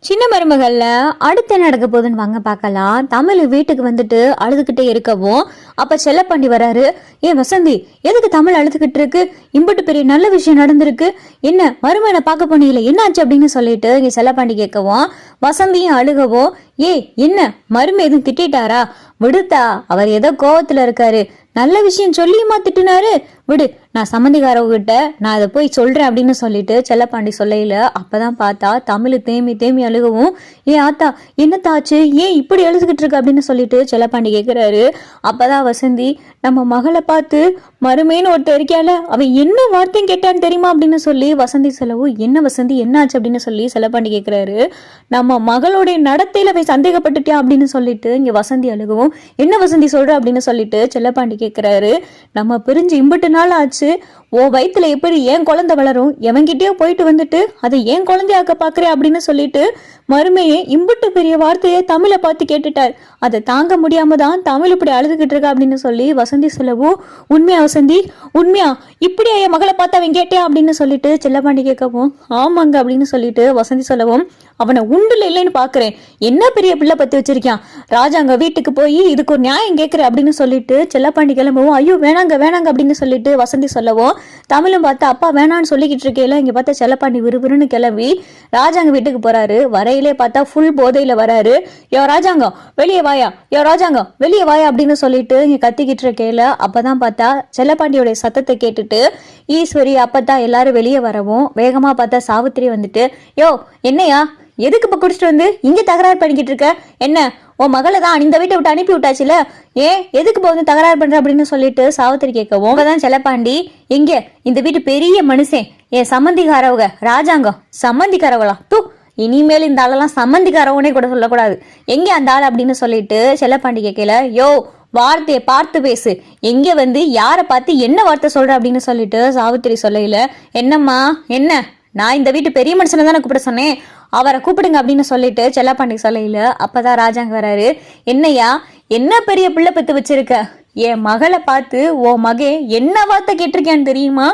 சின்ன மருமகள்ல அடுத்து என்ன நடக்க போகுதுன்னு வாங்க பார்க்கலாம். தமிழ் வீட்டுக்கு வந்துட்டு அழுதுகிட்டே இருக்கவும் அப்ப செல்லப்பாண்டி வராரு. ஏன் வசந்தி, எதுக்கு தமிழ் அழுதுகிட்டு இருக்கு? இம்புட்டு பெரிய நல்ல விஷயம் நடந்திருக்கு, என்ன மருமகனை பார்க்க போனீங்களே, என்ன ஆச்சு அப்படின்னு சொல்லிட்டு இங்க செல்லப்பாண்டி கேட்கவும் வசந்தியும் அழுகவும், என்ன மருமை எதுவும் திட்டாரா? விடுத்தா, அவர் ஏதோ கோவத்துல இருக்காரு, நல்ல விஷயம் சொல்லியுமா திட்டுனாரு, விடு, நான் சம்மந்திக்காரவங்கிட்ட நான் அதை போய் சொல்றேன் அப்படின்னு சொல்லிட்டு செல்லப்பாண்டி சொல்லையில அப்பதான் பார்த்தா தமிழ் தேமி தேமி அழுகவும், ஆத்தா என்னத்தாச்சு, ஏன் இப்படி எழுதுகிட்டு இருக்கு அப்படின்னு சொல்லிட்டு செல்லப்பாண்டி கேட்கிறாரு. அப்பதான் வசந்தி, நம்ம மகளை பார்த்து மருமேன்னு ஒருத்தர் இருக்கால, அவன் என்ன வார்த்தையும் கேட்டான்னு தெரியுமா அப்படின்னு சொல்லி வசந்தி சொல்லவும், என்ன வசந்தி என்னாச்சு அப்படின்னு சொல்லி செல்லப்பாண்டி கேட்கிறாரு. நம்ம மகளுடைய நடத்தையில போய் சந்தேகப்பட்டுட்டியா அப்படின்னு சொல்லிட்டு இங்க வசந்தி அழுகவும், என்ன வசந்தி சொல்ற அப்படின்னு சொல்லிட்டு செல்லப்பாண்டி கேட்கிறாரு. நம்ம பிரிஞ்சு இம்புட்டு நாள் ஆச்சு, ஓ வயிற்றுல எப்படி ஏன் குழந்தை வளரும், எவன்கிட்டயோ போயிட்டு வந்துட்டு அதை ஏன் குழந்தையாக்க பாக்குறேன் அப்படின்னு சொல்லிட்டு மருமையே இம்புட்டு பெரிய வார்த்தையை தமிழை பார்த்து கேட்டுட்டார். அதை தாங்க முடியாம தான் தமிழ் இப்படி அழுதுகிட்டு இருக்கா அப்படின்னு சொல்லி வசந்தி சொல்லவும், உண்மையா வசந்தி, உண்மையா இப்படியா என் மகளை பார்த்து அவன் கேட்டியா அப்படின்னு சொல்லிட்டு செல்லப்பாண்டி கேட்கவும், ஆமாங்க அப்படின்னு சொல்லிட்டு வசந்தி சொல்லவும், அவனை உண்டுல இல்லைன்னு பாக்குறேன், என்ன பெரிய பிள்ளை பத்தி வச்சிருக்கான், ராஜாங்க வீட்டுக்கு போய் இதுக்கு ஒரு நியாயம் கேட்கிற அப்படின்னு சொல்லிட்டு செல்லப்பாண்டி கிளம்பவும், ஐயோ வேணாங்க வேணாங்க அப்படின்னு சொல்லிட்டு வசந்தி சொல்லவும், தமிழும் பார்த்து அப்பா வேணான்னு சொல்லிக்கிட்டு இருக்கேல இங்க பார்த்தா செல்லப்பாண்டி விறுவிறுன்னு கிளம்பி ராஜாங்க வீட்டுக்கு போறாரு. வரையிலே பார்த்தா ஃபுல் போதையில வராரு. யோ ராஜாங்கம் வெளியே வாயா, யோ ராஜாங்கம் வெளியே வாயா அப்படின்னு சொல்லிட்டு இங்க கத்திக்கிட்டு இருக்கேல அப்பதான் பார்த்தா செல்லப்பாண்டியோடைய சத்தத்தை கேட்டுட்டு ஈஸ்வரி அப்பதான் எல்லாரும் வெளியே வரவும் வேகமா பார்த்தா சாவித்திரி வந்துட்டு, யோ என்னையா, எதுக்கு இப்ப குடிச்சிட்டு வந்து இங்க தகராறு பண்ணிக்கிட்டு இருக்க, என்ன உன் மகளை தான் இந்த வீட்டை விட்டு அனுப்பி விட்டாச்சுல, எதுக்கு இப்போ வந்து தகராறு பண்ற அப்படின்னு சொல்லிட்டு சாவித்திரி கேட்கவும், உங்கதான் செல்லப்பாண்டி எங்க இந்த வீட்டு பெரிய மனுஷன், என் சம்மந்திக்காரவங்க ராஜாங்கம் சம்மந்திக்காரவங்களா, தூ இனிமேல் இந்த ஆளெல்லாம் சம்மந்திக்காரவனே கூட சொல்லக்கூடாது, எங்க அந்த ஆள் அப்படின்னு சொல்லிட்டு செல்லப்பாண்டி கேட்கல, யோ வார்த்தையை பார்த்து பேசு, எங்க வந்து யாரை பார்த்து என்ன வார்த்தை சொல்ற அப்படின்னு சொல்லிட்டு சாவித்திரி சொல்லையில, என்னம்மா என்ன, நான் இந்த வீட்டு பெரிய மனுஷனை தானே கூப்பிட சொன்னேன், அவரை கூப்பிடுங்க அப்படின்னு சொல்லிட்டு செல்லப்பாண்டி சொல்லையில அப்பதான் ராஜாங்க வராரு. என்னையா என்ன பெரிய பிள்ளை பெத்து வச்சிருக்க, என் மகளை பார்த்து ஓ மகே என்ன வார்த்தை கேட்டிருக்கேன்னு தெரியுமா,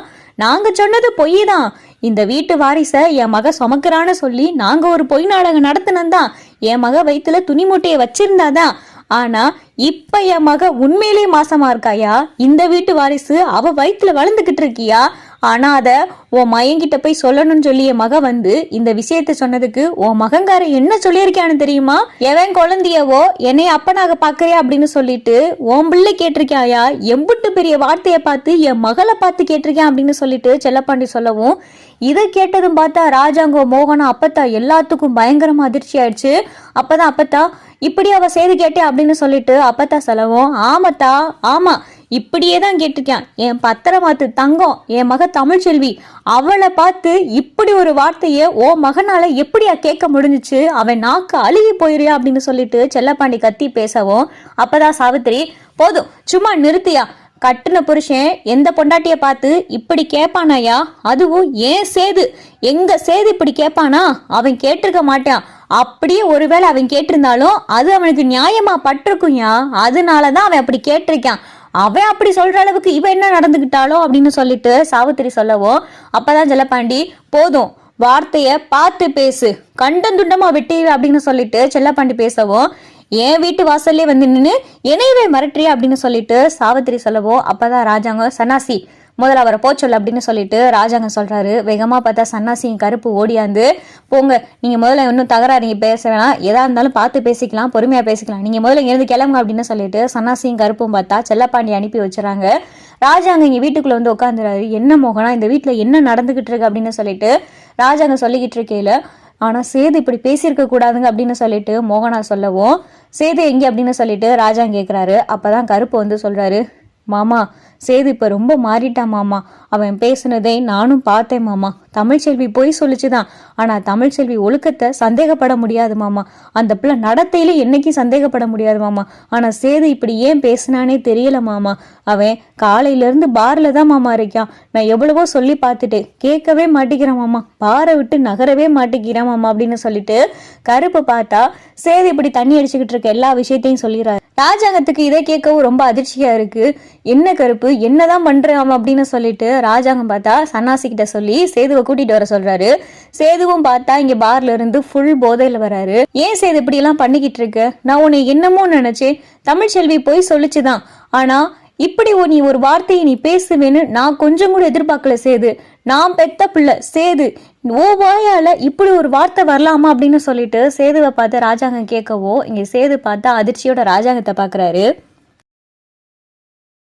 நாங்க சொன்னது பொய் தான், இந்த வீட்டு வாரிச என் மக சுமக்கிறான்னு சொல்லி நாங்க ஒரு பொய் நாடகம் நடத்தினதான், என் மக வயிற்றுல துணி மூட்டையை வச்சிருந்தாதான், ஆனா இப்ப என் மக உண்மையிலே மாசமா இருக்காயா, இந்த வீட்டு வாரிசு அவ வயிற்றுல வளர்ந்துகிட்டு இருக்கியா, ஆனா அத உன் மயங்கிட்ட போய் சொல்லணும்னு சொல்லி என் மக வந்து இந்த விஷயத்த சொன்னதுக்கு உன் மகங்கார என்ன சொல்லியிருக்கான்னு தெரியுமா, எவன் குழந்தையவோ என்னை அப்பனாக பாக்குறியா அப்படின்னு சொல்லிட்டு உன் பிள்ளை கேட்டிருக்காயா, எம்புட்டு பெரிய வார்த்தையை பார்த்து என் மகளை பார்த்து கேட்டிருக்கேன் அப்படின்னு சொல்லிட்டு செல்லப்பாண்டி சொல்லவும், இதை கேட்டதும் பார்த்தா ராஜாங்கோ மோகனா அப்பத்தா எல்லாத்துக்கும் பயங்கரமா அதிர்ச்சி ஆயிடுச்சு. அப்பதான் அப்பத்தா இப்படி அவ செய்து கேட்டே அப்படின்னு சொல்லிட்டு அப்பத்தா சொல்லவும், ஆமாத்தா ஆமா இப்படியே தான் கேட்டிருக்கேன், என் பத்திரமாத்து தங்கம் என் மக தமிழ்ச்செல்வி அவளை பார்த்து இப்படி ஒரு வார்த்தையை ஓ மகனால எப்படியா கேட்க முடிஞ்சிச்சு, அவன் நாக்கு அழுகி போயிரியா அப்படின்னு சொல்லிட்டு செல்லப்பாண்டி கத்தி பேசவும் அப்பதான் சாவித்திரி, போதும் சும்மா நிறுத்தியா, கட்டுன புருஷன் எந்த பொண்டாட்டிய பார்த்து இப்படி கேட்பானாயா, அதுவும் ஏன் சேது எங்க சேது இப்படி கேட்பானா, அவன் கேட்டிருக்க மாட்டான், அப்படியே ஒருவேளை அவன் கேட்டிருந்தாலும் அது அவனுக்கு நியாயமா பட்டிருக்கும்யா, அதனாலதான் அவன் அப்படி கேட்டிருக்கான், அவன் அப்படி சொல்ற அளவுக்கு இவன் என்ன நடந்துகிட்டாலோ அப்படின்னு சொல்லிட்டு சாவித்திரி சொல்லவும் அப்பதான் செல்லப்பாண்டி, போதும் வார்த்தைய பார்த்து பேசு, கண்டந்துண்டமா வெட்டி அப்படின்னு சொல்லிட்டு செல்லப்பாண்டி பேசவும், என் வீட்டு வாசல்லே வந்து நின்று என்னையவே மிரட்டுறியா அப்படின்னு சொல்லிட்டு சாவித்திரி சொல்லவும் அப்பதான் ராஜாங்க, சன்னாசி முதல்ல அவரை போச்சொல்ல அப்படின்னு சொல்லிட்டு ராஜாங்க சொல்றாரு. வேகமா பார்த்தா சன்னாசியும் கருப்பு ஓடியாந்து, போங்க நீங்க முதல்ல இன்னும் தகராறு நீங்க பேச வேணாம், எதா இருந்தாலும் பார்த்து பேசிக்கலாம், பொறுமையா பேசிக்கலாம், நீங்க முதல்ல இருந்து கிளம்புங்க அப்படின்னு சொல்லிட்டு சன்னாசியும் கருப்பும் பார்த்தா செல்லப்பாண்டி அனுப்பி வச்சுறாங்க. ராஜாங்க இங்க வீட்டுக்குள்ள வந்து உட்காந்துறாரு. என்ன மோகனா இந்த வீட்டுல என்ன நடந்துகிட்டு இருக்கு அப்படின்னு சொல்லிட்டு ராஜாங்க சொல்லிக்கிட்டு இருக்கையில, ஆனா சேது இப்படி பேசியிருக்க கூடாதுங்க அப்படின்னு சொல்லிட்டு மோகனா சொல்லவும், சேது எங்க அப்படின்னு சொல்லிட்டு ராஜாங்க கேட்கிறாரு. அப்பதான் கருப்பு வந்து சொல்றாரு, மாமா சேது இப்ப ரொம்ப மாறிட்டான் மாமா, அவன் பேசுனதை நானும் பார்த்தேன் மாமா, தமிழ்ச்செல்வி பொய் சொல்லிச்சுதான், ஆனா தமிழ்ச்செல்வி ஒழுக்கத்தை சந்தேகப்பட முடியாது மாமா, அந்த பிள்ளை நடத்தையில என்னைக்கும் சந்தேகப்பட முடியாது மாமா, ஆனா சேது இப்படி ஏன் பேசினானே தெரியல மாமா, அவன் காலையில இருந்து பார்ல தான் மாமா இருக்கான், நான் எவ்வளவோ சொல்லி பார்த்துட்டேன் கேட்கவே மாட்டேங்கிறான் மாமா, பாரை விட்டு நகரவே மாட்டேங்கிறான் மாமா அப்படின்னு சொல்லிட்டு கருப்பு பார்த்தா சேது இப்படி தண்ணி அடிச்சுக்கிட்டு இருக்க எல்லா விஷயத்தையும் சொல்லிடுறாரு. ராஜாங்கத்துக்கு இதை கேட்கவும் ரொம்ப அதிர்ச்சியா இருக்கு. என்ன கருப்பு என்னதான் பண்றான் அப்படின்னு சொல்லிட்டு ராஜாங்கம் பார்த்தா சன்னாசி கிட்ட சொல்லி சேதுவை கூட்டிட்டு வர சொல்றாரு. சேதுவும் பார்த்தா இங்க பார்ல இருந்து ஃபுல் போதையில வராரு. ஏன் சேது இப்படி எல்லாம் பண்ணிக்கிட்டு இருக்க? நான் உன்னை என்னமோ நினைச்சேன். தமிழ்ச்செல்வி போய் சொல்லிச்சுதான். ஆனா இப்படி நீ ஒரு வார்த்தையை நீ பேசுவேன்னு நான் கொஞ்சம் கூட எதிர்பார்க்கல சேது. நான் பெத்த பிள்ளை சேது, ஓ வாயால இப்படி ஒரு வார்த்தை வரலாமா அப்படின்னு சொல்லிட்டு சேதுவை பார்த்து ராஜாங்கம் கேட்கவோ இங்க சேது பார்த்தா அதிர்ச்சியோட ராஜாங்கத்தை பாக்குறாரு.